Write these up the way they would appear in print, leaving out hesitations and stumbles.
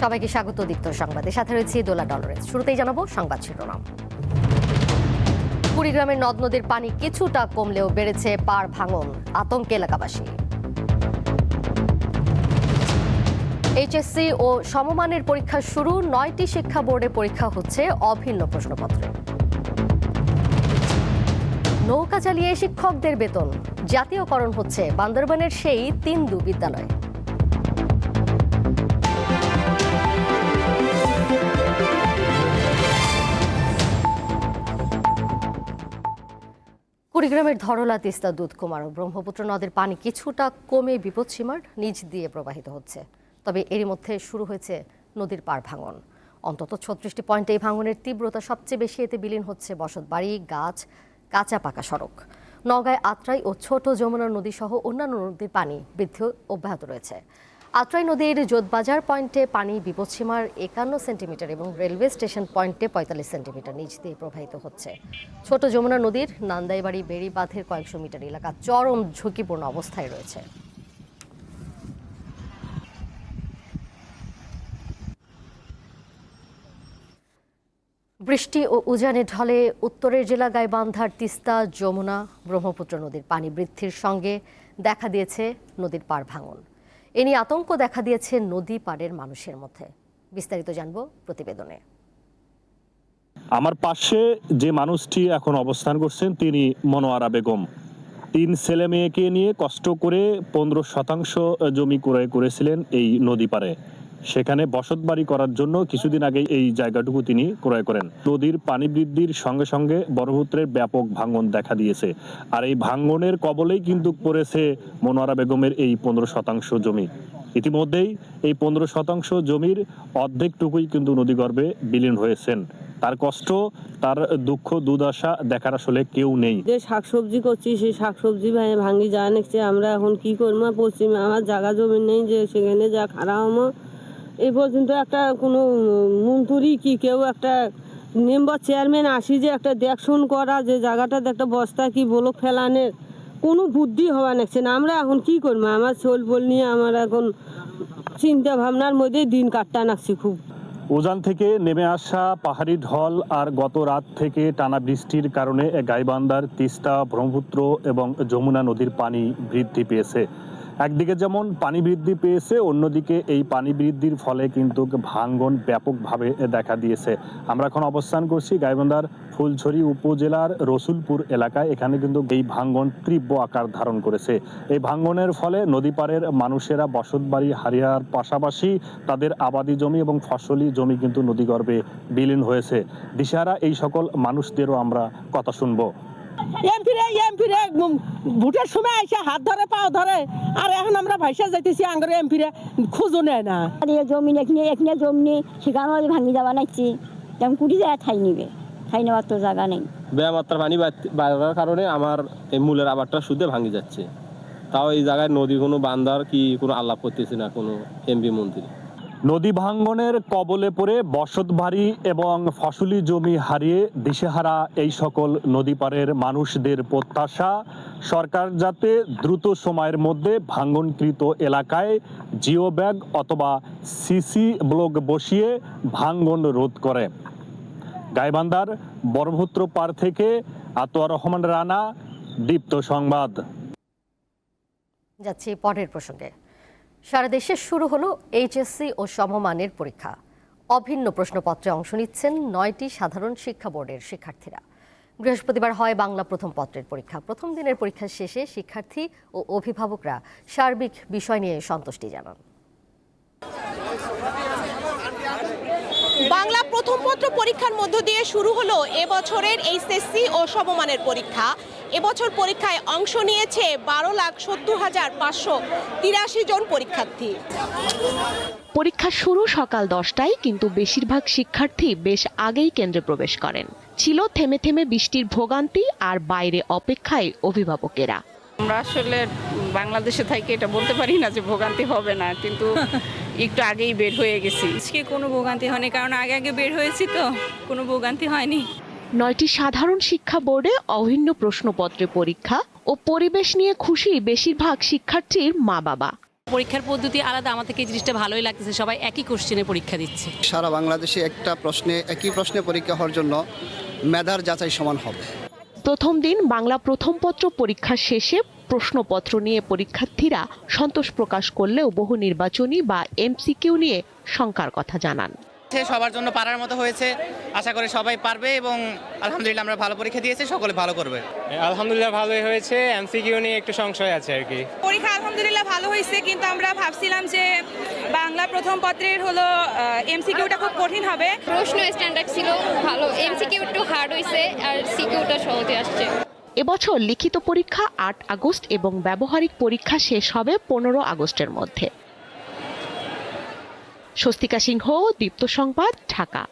সবাইকে স্বাগত দীপ্ত সংবাদে, সাথে রয়েছে দোলা ডলরেস। শুরুতেই জানাবো সংবাদ শিরোনাম। কুড়িগ্রামের নদ নদীর পানি কিছুটা কমলেও বেড়েছে পাড় ভাঙন, আতঙ্কে এলাকাবাসী। এইচএসসি ও সমমানের পরীক্ষা শুরু, 9টি শিক্ষা বোর্ডে পরীক্ষা হচ্ছে অভিন্ন প্রশ্নপত্রে। নৌকা চালিয়ে শিক্ষকদের বেতন জাতীয়করণ হচ্ছে বান্দরবানের সেই তিন্দু বিদ্যালয়। কুড়িগ্রামের ধরলা, তিস্তা, দুধকুমার ও ব্রহ্মপুত্র নদের পানি কিছুটা কমে বিপদসীমার নিচ দিয়ে প্রবাহিত হচ্ছে। তবে এরই মধ্যে শুরু হয়েছে নদীর পাড় ভাঙন। অন্তত 36টি পয়েন্টে এই ভাঙনের তীব্রতা সবচেয়ে বেশি। এতে বিলীন হচ্ছে বসতবাড়ি, গাছ, কাঁচা পাকা সড়ক। নওগাঁয় আত্রাই ও ছোট যমুনা নদী সহ অন্যান্য নদীর পানি বৃদ্ধি অব্যাহত রয়েছে। আত্রাই নদীর যোধবাজার পয়েন্টে পানি বিপদসীমার 51 সেন্টিমিটার এবং রেলওয়ে স্টেশন পয়েন্টে 45 সেন্টিমিটার নিচ দিয়ে প্রবাহিত হচ্ছে। ছোট যমুনা নদীর নান্দাইবাড়ি বেড়ি বাঁধের কয়েকশো মিটার এলাকা চরম ঝুঁকিপূর্ণ অবস্থায় রয়েছে। বৃষ্টি ও উজানের ঢলে উত্তরের জেলা গাইবান্ধার তিস্তা, যমুনা, ব্রহ্মপুত্র নদীর পানি বৃদ্ধির সঙ্গে দেখা দিয়েছে নদীর পাড় ভাঙন। এ নিয়ে আতঙ্ক দেখা দিয়েছে নদী পাড়ের মানুষের মধ্যে। বিস্তারিত জানবো প্রতিবেদনে। আমার পাশে যে মানুষটি এখন অবস্থান করছেন তিনি মনোয়ারা বেগম। 3 ছেলে মেয়েকে নিয়ে কষ্ট করে 15% জমি ক্রয় করেছিলেন এই নদী পাড়ে। সেখানে বসতবাড়ি করার জন্য কিছুদিন আগে এই জায়গাটুকু তিনি ক্রয় করেন। নদীর পানি বৃদ্ধির সঙ্গে সঙ্গে ব্রহ্মপুত্রের ব্যাপক ভাঙন দেখা দিয়েছে। আর এই ভাঙনের কবলেই কিন্তু পড়েছে মনোয়ারা বেগমের এই 15% জমি। ইতিমধ্যেই এই 15% জমির অর্ধেকটুকুই কিন্তু নদীগর্ভে বিলীন হয়েছেন। তার কষ্ট, তার দুঃখ, দুর্দশা দেখার আসলে কেউ নেই। যে শাকসবজি করছি সেই শাকসবজি ভাঙি যায় নাকছে। আমরা এখন কি করবো? পশ্চিমে আমার জায়গা জমি নেই যে সেখানে যা খারাপ হবো। এই পর্যন্ত একটা কোনো মন্ত্রী কি কেউ একটা মেম্বার চেয়ারম্যান আসি যে একটা দেখশন করা, যে জায়গাটাতে একটা বস্তা কি বলো ফেলানের কোনো বুদ্ধি হওয়া নাকছে না। আমরা এখন কি করবো? আমার চোল বল নিয়ে আমার এখন চিন্তা ভাবনার মধ্যে দিন কাটটা নাকছি খুব। উজান থেকে নেমে আসা পাহাড়ি ঢল আর গত রাত থেকে টানা বৃষ্টির কারণে গাইবান্ধার তিস্তা, ব্রহ্মপুত্র এবং যমুনা নদীর পানি বৃদ্ধি পেয়েছে। একদিকে যেমন পানি বৃদ্ধি পেয়েছে, অন্যদিকে এই পানি বৃদ্ধির ফলে কিন্তু ভাঙন ব্যাপকভাবে দেখা দিয়েছে। আমরা এখন অবস্থান করছি গাইবান্ধার ফুলছড়ি উপজেলার রসুলপুর এলাকায়। এখানে কিন্তু এই ভাঙন তীব্র আকার ধারণ করেছে। এই ভাঙনের ফলে নদী পাড়ের মানুষেরা বসতবাড়ি হারিয়ার পাশাপাশি তাদের আবাদি জমি এবং ফসলি জমি কিন্তু নদীগর্ভে বিলীন হয়েছে। দিশাহারা এই সকল মানুষদেরও আমরা কথা শুনবো। এমপিরে ভোটের সময় আইসা হাত ধরে পাও ধরে, আর এখন আমরা ভাইসা যাইতেছি আঙ্গরে এমপিরে খোঁজও নেয় না। জমি এখানে জমি সেখানে ভাঙি যাওয়া নাইছি, তেমন কুড়ি জায়গায় ঠাই নিবে, ঠাই নেওয়ার তো জায়গা নেই। বেমাত্রা পানি বাড়ার কারণে আমার এই মূলের আবারটা শুধু ভাঙি যাচ্ছে। তাও এই জায়গায় নদী কোনো বান্ধার কি কোনো আলাপ করতেছে না কোনো এমপি মন্ত্রী। নদী ভাঙ্গনের কবলে পড়ে বসতবাড়ি এবং ফসলি জমি হারিয়ে দিশেহারা এই সকল নদী পাড়ের মানুষদের প্রত্যাশা, সরকার যাতে দ্রুত সময়ের মধ্যে ভাঙ্গনকৃত এলাকায় জিও ব্যাগ অথবা সিসি ব্লক বসিয়ে ভাঙ্গন রোধ করে। গাইবান্ধার ব্রহ্মপুত্র পার থেকে আতোয়ার রহমান রানা, দীপ্ত সংবাদ। যাচ্ছি পরের প্রসঙ্গে। সারা দেশে শুরু হলো এইচএসসি ও সমমানের পরীক্ষা। অভিন্ন প্রশ্নপত্রে অংশ নিচ্ছেন 9টি সাধারণ শিক্ষা বোর্ডের শিক্ষার্থীরা। বৃহস্পতিবার হয় বাংলা প্রথম পত্রের পরীক্ষা। প্রথম দিনের পরীক্ষা শেষে শিক্ষার্থী ও অভিভাবকরা সার্বিক বিষয় নিয়ে সন্তুষ্টি জানান। বাংলা প্রথম পত্র পরীক্ষার মধ্য দিয়ে শুরু হলো এবছরের এইচএসসি ও সমমানের পরীক্ষা। এবছর পরীক্ষায় অংশ নিয়েছে 12,70,583 জন পরীক্ষার্থী। পরীক্ষা শুরু সকাল 10টায়, কিন্তু বেশিরভাগ শিক্ষার্থী বেশ আগেই কেন্দ্রে প্রবেশ করেন। ছিল থেমে থেমে বৃষ্টির ভোগান্তি আর বাইরে অপেক্ষায় অভিভাবকেরা। আমরা আসলে বাংলাদেশে থাকি এটা বলতে পারি না যে ভোগান্তি হবে না, কিন্তু একটু আগেই বের হয়ে গেছি। আজকে কোনো ভোগান্তি হয়নি, কারণ আগে বের হয়েছি তো কোনো ভোগান্তি হয়নি। 9টি সাধারণ শিক্ষা বোর্ডে অভিন্ন প্রশ্নপত্রে পরীক্ষা ও পরিবেশ নিয়ে খুশি বেশিরভাগ শিক্ষার্থীর মা বাবা। পরীক্ষার পদ্ধতি আলাদা, আমার থেকে এই জিনিসটা ভালোই লাগতেছে, সবাই একই কোশ্চেনে পরীক্ষা দিচ্ছে। সারা বাংলাদেশে একই প্রশ্নে পরীক্ষা হওয়ার জন্য মেধার যাচাই সমান হবে। প্রথম দিন বাংলা প্রথম পত্র পরীক্ষা শেষে প্রশ্নপত্র নিয়ে পরীক্ষার্থীরা সন্তোষ প্রকাশ করলেও বহু নির্বাচনী বা এমসিকিউ নিয়ে শঙ্কার কথা জানান। সবার জন্য পারার মতো হয়েছে, আশা করি সবাই পারবে এবং আলহামদুলিল্লাহ আমরা ভালো পরীক্ষা দিয়েছি, সকলে ভালো করবে। আলহামদুলিল্লাহ ভালোই হয়েছে, এমসিকিউ নিয়ে একটু সংশয় আছে আর কি। পরীক্ষা আলহামদুলিল্লাহ ভালো হয়েছে, কিন্তু আমরা ভাবছিলাম যে বাংলা প্রথম পত্রের হলো এমসিকিউটা খুব কঠিন হবে। প্রশ্ন স্ট্যান্ডার্ড ছিল ভালো, এমসিকিউ একটু হার্ড হয়েছে আর সিকিউটা সহজে আসছে। এবছর লিখিত পরীক্ষা 8 আগস্ট এবং ব্যবহারিক পরীক্ষা শেষ হবে 15 আগস্টের মধ্যে। স্বস্তিকা সিংহ, দীপ্ত সংবাদ, ঢাকা।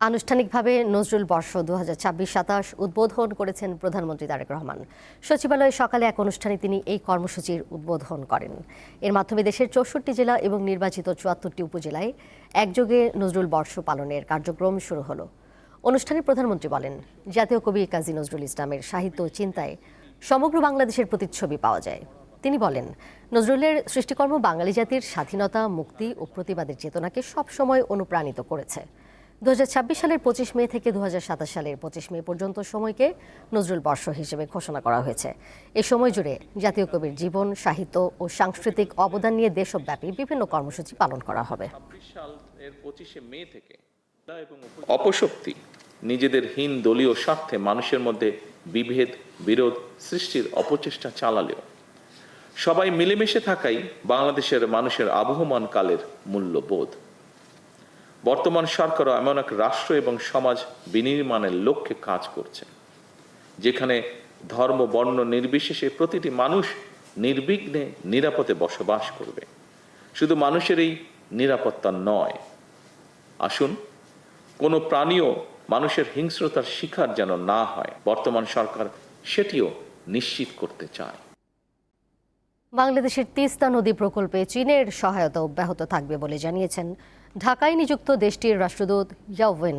আনুষ্ঠানিকভাবে নজরুল বর্ষ 2026-27 উদ্বোধন করেছেন প্রধানমন্ত্রী তারেক রহমান। সচিবালয়ে সকালে এক অনুষ্ঠানে তিনি এই কর্মসূচির উদ্বোধন করেন। এর মাধ্যমে দেশের 64 জেলা এবং নির্বাচিত 74টি উপজেলায় একযোগে নজরুল বর্ষ পালনের কার্যক্রম শুরু হলো। অনুষ্ঠানে প্রধানমন্ত্রী বলেন, জাতীয় কবি কাজী নজরুল ইসলামের সাহিত্য ও চিন্তায় সমগ্র বাংলাদেশের প্রতিচ্ছবি পাওয়া যায়। তিনি বলেন, নজরুলের সৃষ্টিকর্ম বাঙালি জাতির স্বাধীনতা, মুক্তি ও প্রতিবাদের চেতনাকে সবসময় অনুপ্রাণিত করেছে। 2026 সালের 25 মে থেকে 2027 সালের 25 মে পর্যন্ত সময়কে নজরুল বর্ষ হিসেবে ঘোষণা করা হয়েছে। এই সময় জুড়ে জাতীয় কবির জীবন, সাহিত্য ও সাংস্কৃতিক অবদান নিয়ে দেশব্যাপী বিভিন্ন কর্মসূচি পালন করা হবে। 25 মে থেকে অপশক্তি নিজেদের হীন দলীয় স্বার্থে মানুষের মধ্যে বিভেদ, বিরোধ সৃষ্টির অপচেষ্টা চালালেও সবাই মিলেমিশে থাকাই বাংলাদেশের মানুষের আবহমান কালের মূল্যবোধ। বর্তমান সরকারও এমন এক রাষ্ট্র এবং সমাজ বিনির্মাণের লক্ষ্যে কাজ করছে, যেখানে ধর্ম, বর্ণ নির্বিশেষে প্রতিটি মানুষ নির্বিঘ্নে নিরাপদে বসবাস করবে। শুধু মানুষের এই নিরাপত্তা নয়, আসুন কোনো প্রাণীও মানুষের হিংস্রতার শিকার যেন না হয়, বর্তমান সরকার সেটিও নিশ্চিত করতে চায়। বাংলাদেশের তিস্তা নদী প্রকল্পে চীনের সহায়তা অব্যাহত থাকবে বলে জানিয়েছেন ঢাকায় নিযুক্ত দেশটির রাষ্ট্রদূত ইয়াও ওয়েন।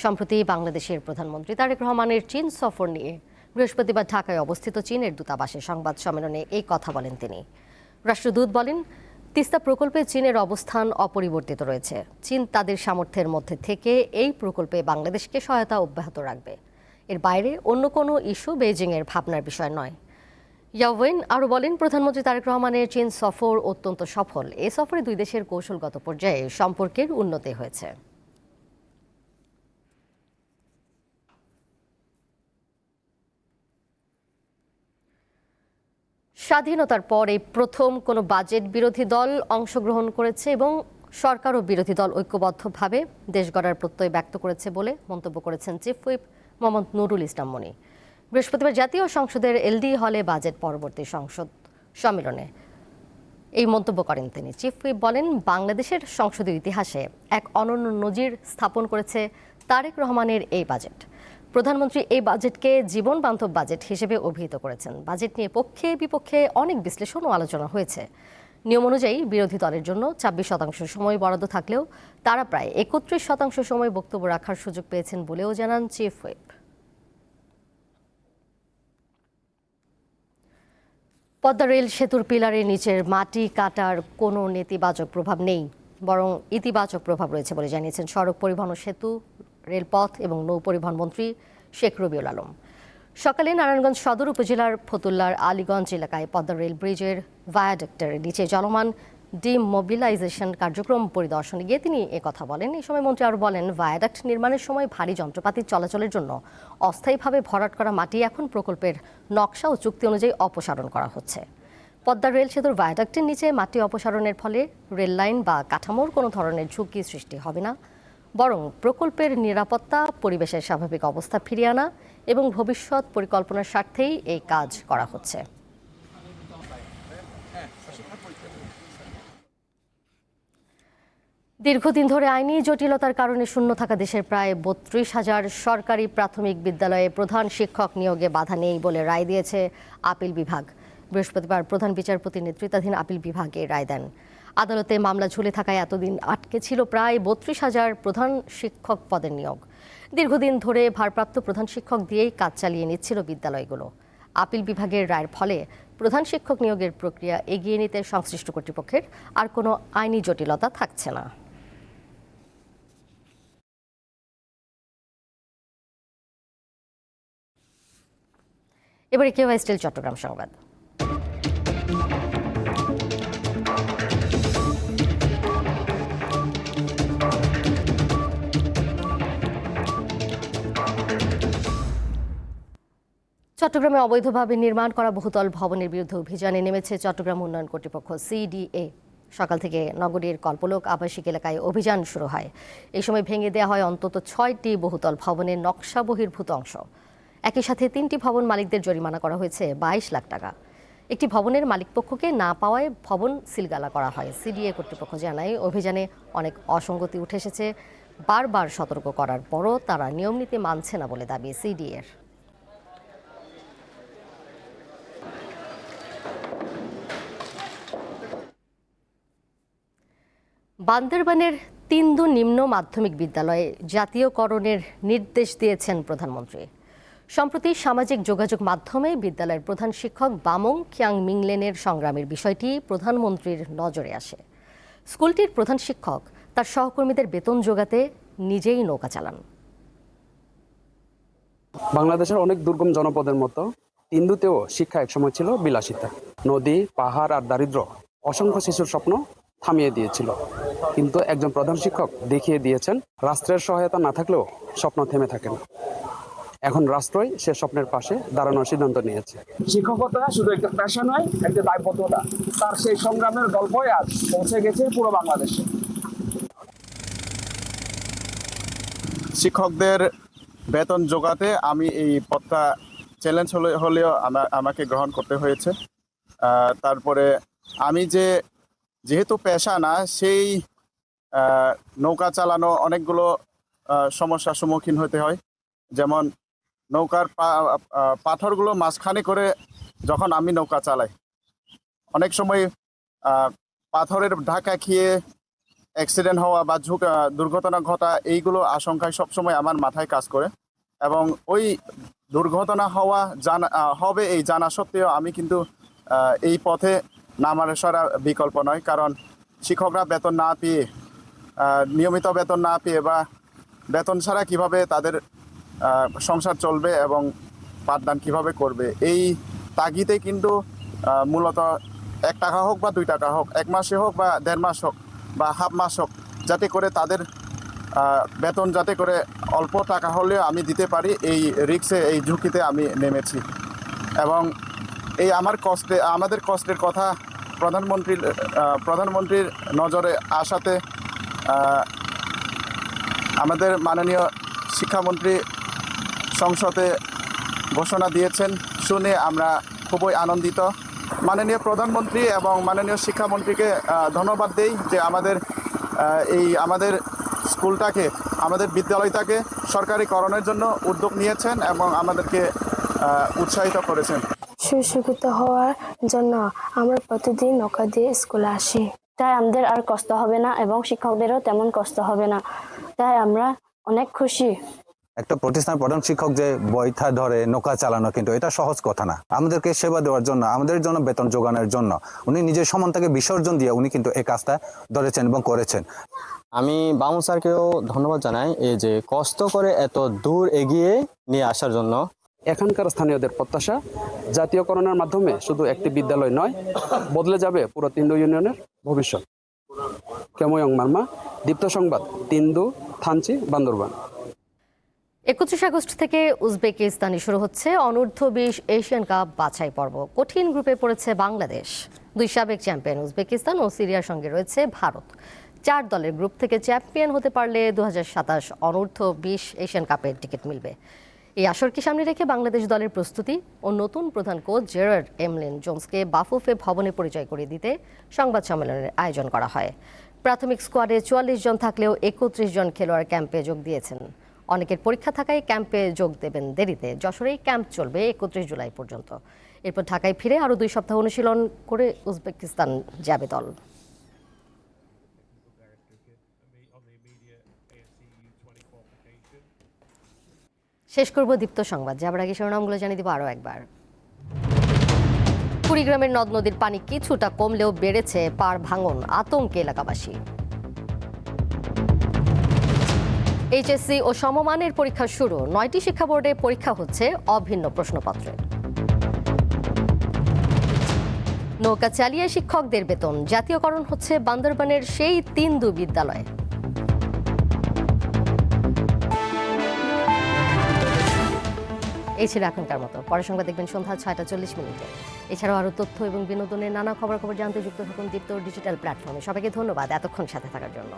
সম্প্রতি বাংলাদেশের প্রধানমন্ত্রী তারেক রহমানের চীন সফর নিয়ে বৃহস্পতিবার ঢাকায় অবস্থিত চীনের দূতাবাসে সংবাদ সম্মেলনে এই কথা বলেন তিনি। রাষ্ট্রদূত বলেন, তিস্তা প্রকল্পে চীনের অবস্থান অপরিবর্তিত রয়েছে। চীন তাদের সামর্থ্যের মধ্যে থেকে এই প্রকল্পে বাংলাদেশকে সহায়তা অব্যাহত রাখবে। এর বাইরে অন্য কোনো ইস্যু বেইজিংয়ের ভাবনার বিষয় নয়। ইয়াওয়েন আরও বলেন, প্রধানমন্ত্রী তারেক রহমানের চীন সফর অত্যন্ত সফল। এ সফরে দুই দেশের কৌশলগত পর্যায়ে সম্পর্কের উন্নতি হয়েছে। স্বাধীনতার পর এই প্রথম কোনো বাজেট বিরোধী দল অংশগ্রহণ করেছে এবং সরকার ও বিরোধী দল ঐক্যবদ্ধভাবে দেশ গড়ার প্রত্যয় ব্যক্ত করেছে বলে মন্তব্য করেছেন চিফ হুইপ মোহাম্মদ নুরুল ইসলাম মনি। বৃহস্পতিবার জাতীয় সংসদের এলডি হলে বাজেট পরবর্তী সংসদ সম্মেলনে এই মন্তব্য করেন তিনি। চিফ হুইপ বলেন, বাংলাদেশের সংসদীয় ইতিহাসে এক অনন্য নজির স্থাপন করেছে তারেক রহমানের এই বাজেট। প্রধানমন্ত্রী এই বাজেটকে জীবন বান্ধব বাজেট হিসেবে অভিহিত করেছেন। বাজেট নিয়ে পক্ষে বিপক্ষে অনেক বিশ্লেষণ ও আলোচনা হয়েছে। নিয়ম অনুযায়ী বিরোধী দলের জন্য 26% সময় বরাদ্দ থাকলেও তারা প্রায় 31% সময় বক্তব্য রাখার সুযোগ পেয়েছেন বলেও জানান চিফ হুইপ। পদ্মা রেল সেতুর পিলারের নিচের মাটি কাটার কোনো নেতিবাচক প্রভাব নেই, বরং ইতিবাচক প্রভাব রয়েছে বলে জানিয়েছেন সড়ক পরিবহন ও সেতু, রেলপথ এবং নৌ পরিবহন মন্ত্রী শেখ রবিউল আলম। সকালে নারায়ণগঞ্জ সদর উপজেলার ফতুল্লার আলীগঞ্জ এলাকায় পদ্মা রেল ব্রিজের ভায়াডাক্টের নিচে চলমান ডিমোবিলাইজেশন কার্যক্রম পরিদর্শনে গিয়ে তিনি একথা বলেন। এই সময় মন্ত্রী আরও বলেন, ভায়াডাক্ট নির্মাণের সময় ভারী যন্ত্রপাতির চলাচলের জন্য অস্থায়ীভাবে ভরাট করা মাটি এখন প্রকল্পের নকশা ও চুক্তি অনুযায়ী অপসারণ করা হচ্ছে। পদ্মা রেল সেতুর ভায়াডাক্টের নিচে মাটি অপসারণের ফলে রেল লাইন বা কাঠামোর কোনো ধরনের ঝুঁকি সৃষ্টি হবে না, বরং প্রকল্পের নিরাপত্তা, পরিবেশের স্বাভাবিক অবস্থা ফিরিয়ে আনা এবং ভবিষ্যৎ পরিকল্পনার স্বার্থেই এই কাজ করা হচ্ছে। দীর্ঘদিন ধরে আইনি জটিলতার কারণে শূন্য থাকা দেশের প্রায় 32,000 সরকারি প্রাথমিক বিদ্যালয়ে প্রধান শিক্ষক নিয়োগে বাধা নেই বলে রায় দিয়েছে আপিল বিভাগ। বৃহস্পতিবার প্রধান বিচারপতির নেতৃত্বাধীন আপিল বিভাগ এই রায় দেন। আদালতে মামলা ঝুলে থাকায় এতদিন আটকে ছিল প্রায় 32,000 প্রধান শিক্ষক পদের নিয়োগ। দীর্ঘদিন ধরে ভারপ্রাপ্ত প্রধান শিক্ষক দিয়েই কাজ চালিয়ে নিচ্ছিল বিদ্যালয়গুলো। আপিল বিভাগের রায়ের ফলে প্রধান শিক্ষক নিয়োগের প্রক্রিয়া এগিয়ে নিতে সংশ্লিষ্ট কর্তৃপক্ষের আর কোনো আইনি জটিলতা থাকছে না। এবারে কেওয়াই স্টিল চট্টগ্রাম সংবাদ। চট্টগ্রামে অবৈধভাবে নির্মাণ করা বহুতল ভবনের বিরুদ্ধে অভিযানে নেমেছে চট্টগ্রাম উন্নয়ন কর্তৃপক্ষ সিডিএ। সকাল থেকে নগরীর কল্পলোক আবাসিক এলাকায় অভিযান শুরু হয়। এই সময় ভেঙে দেওয়া হয় অন্তত 6টি বহুতল ভবনের নকশা বহির্ভূত অংশ। একই সাথে 3টি ভবন মালিকদের জরিমানা করা হয়েছে 22 লাখ টাকা। একটি ভবনের মালিকপক্ষকে না পাওয়ায় ভবন সিলগালা করা হয়। সিডিএ কর্তৃপক্ষ জানায় অভিযানে অনেক অসঙ্গতি উঠে এসেছে। বারবার সতর্ক করার পরও তারা নিয়ম নীতি মানছে না বলে দাবি সিডিএর। বান্দরবানের তিন্দু নিম্ন মাধ্যমিক বিদ্যালয়ে জাতীয়করণের নির্দেশ দিয়েছেন প্রধানমন্ত্রী। সম্প্রতি সামাজিক যোগাযোগ মাধ্যমে বিদ্যালয়ের প্রধান শিক্ষক বামং খিয়াং মিংলেনের সংগ্রামের বিষয়টি প্রধানমন্ত্রীর নজরে আসে। স্কুলটির প্রধান শিক্ষক তার সহকর্মীদের বেতন যোগাতে নিজেই নৌকা চালান। বাংলাদেশের অনেক দুর্গম জনপদের মতো তিন্দুতেও শিক্ষা একসময় ছিল বিলাসিতা। নদী, পাহাড় আর দারিদ্র অসংখ্য শিশুর স্বপ্ন থামিয়ে দিয়েছিল। কিন্তু একজন প্রধান শিক্ষক দেখিয়ে দিয়েছেন রাষ্ট্রের সহায়তা না থাকলেও স্বপ্ন থেমে থাকে না। এখন রাষ্ট্রই সে স্বপ্নের পাশে দাঁড়ানোর সিদ্ধান্ত নিয়েছে। শিক্ষকতা শুধু একটা পেশা নয়, একটা দায়বদ্ধতা। তার সেই সংগ্রামের গল্পই আজ পৌঁছে গেছে পুরো বাংলাদেশে। শিক্ষকদের বেতন জোগাতে আমি এই পদটা চ্যালেঞ্জ হলেও আমাকে গ্রহণ করতে হয়েছে। তারপরে আমি যেহেতু পেশা না, সেই নৌকা চালানো অনেকগুলো সমস্যার সম্মুখীন হতে হয়। যেমন নৌকার পাথরগুলো মাঝখানে করে যখন আমি নৌকা চালাই, অনেক সময় পাথরের ধাক্কা খেয়ে অ্যাক্সিডেন্ট হওয়া বা দুর্ঘটনা ঘটা, এইগুলো আশঙ্কায় সবসময় আমার মাথায় কাজ করে। এবং ওই দুর্ঘটনা হবে এই জানা সত্ত্বেও আমি কিন্তু এই পথে নামার ছাড়া বিকল্প নয়। কারণ শিক্ষকরা বেতন না পেয়ে, নিয়মিত বেতন না পেয়ে বা বেতন ছাড়া কিভাবে তাদের সংসার চলবে এবং পাঠদান কিভাবে করবে, এই তাগিদে কিন্তু মূলত 1 টাকা হোক বা 2 টাকা হোক, 1 মাসে হোক বা 1.5 মাস হোক বা হাফ মাস হোক, যাতে করে তাদের বেতন যাতে করে অল্প টাকা হলেও আমি দিতে পারি, এই রিস্কে, এই ঝুঁকিতে আমি নেমেছি। এবং এই আমাদের কষ্টের কথা প্রধানমন্ত্রীর নজরে আসাতে আমাদের মাননীয় শিক্ষামন্ত্রী সংসদে ঘোষণা দিয়েছেন, শুনে আমরা খুবই আনন্দিত। মাননীয় প্রধানমন্ত্রী এবং মাননীয় শিক্ষামন্ত্রীকে ধন্যবাদ দেই যে আমাদের স্কুলটাকে, আমাদের বিদ্যালয়টাকে সরকারিকরণের জন্য উদ্যোগ নিয়েছেন এবং আমাদেরকে উৎসাহিত করেছেন। সুশিক্ষিত হওয়ার জন্য আমরা প্রতিদিন নৌকা দিয়ে স্কুলে আসি। তাই আমাদের আর কষ্ট হবে না এবং শিক্ষকদেরও তেমন কষ্ট হবে না। তাই আমরা অনেক খুশি। একটা প্রতিষ্ঠানের প্রধান শিক্ষক যে বইটা ধরে নৌকা চালানো, কিন্তু এটা সহজ কথা না। আমাদেরকে সেবা দেওয়ার জন্য, আমাদের জন্য বেতন যোগানোর জন্য উনি নিজের সম্মানটাকে বিসর্জন দিয়ে উনি কিন্তু এই কাজটা ধরেছেন এবং করেছেন। আমি বামু স্যারকেও ধন্যবাদ জানাই, এই যে কষ্ট করে এত দূর এগিয়ে নিয়ে আসার জন্য। এখানকার স্থানীয়দের প্রত্যাশা, জাতীয়করণের মাধ্যমে শুধু একটি বিদ্যালয় নয়, বদলে যাবে পুরো তিন্দু ইউনিয়নের ভবিষ্যৎ। কেময়ং মার্মা, দীপ্ত সংবাদ, তিন্দু, থানচি, বান্দরবান। 31 আগস্ট থেকে উজবেকিস্তানে শুরু হচ্ছে অনূর্ধ্ব 20 এশিয়ান কাপ বাছাই পর্ব। কঠিন গ্রুপে পড়েছে বাংলাদেশ। 2 সাবেক চ্যাম্পিয়ন উজবেকিস্তান ও সিরিয়ার সঙ্গে রয়েছে ভারত। 4 দলের গ্রুপ থেকে চ্যাম্পিয়ন হতে পারলে 2027 অনূর্ধ্ব 20 এশিয়ান কাপের টিকিট মিলবে। এই আসরকে সামনে রেখে বাংলাদেশ দলের প্রস্তুতি ও নতুন প্রধান কোচ জেরার্ড এমলিন জোন্সকে বাফুফে ভবনে পরিচয় করিয়ে দিতে সংবাদ সম্মেলনের আয়োজন করা হয়। প্রাথমিক স্কোয়াডে 44 জন থাকলেও 31 জন খেলোয়াড় ক্যাম্পে যোগ দিয়েছেন। অনেকের পরীক্ষা থাকায় ক্যাম্পে যোগ দেবেন দেরিতে। যশোরেই ক্যাম্প চলবে 31 জুলাই পর্যন্ত। এরপর ঢাকায় ফিরে আরও 2 সপ্তাহ অনুশীলন করে উজবেকিস্তান যাবে দল। শেষ করব দীপ্ত সংবাদ। যাবার আগে শিরোনামগুলো জানিয়ে দিব আরও একবার। কুড়িগ্রামের নদ নদীর পানি কিছুটা কমলেও বেড়েছে পাড় ভাঙন, আতঙ্কে এলাকাবাসী। এইচএসসি ও সমমানের পরীক্ষা শুরু, 9টি শিক্ষা বোর্ডে পরীক্ষা হচ্ছে অভিন্ন প্রশ্নপত্রে। নৌকা চালিয়ে শিক্ষকদের বেতন, জাতীয়করণ হচ্ছে বান্দরবানের সেই তিন্দু বিদ্যালয়ে। এই ছিল এখনকার মতো। পরের সংবাদ দেখবেন সন্ধ্যা 6:40। এছাড়াও আরও তথ্য এবং বিনোদনের নানা খবর জানতে যুক্ত থাকুন দীপ্ত ডিজিটাল প্ল্যাটফর্মে। সবাইকে ধন্যবাদ এতক্ষণ সাথে থাকার জন্য।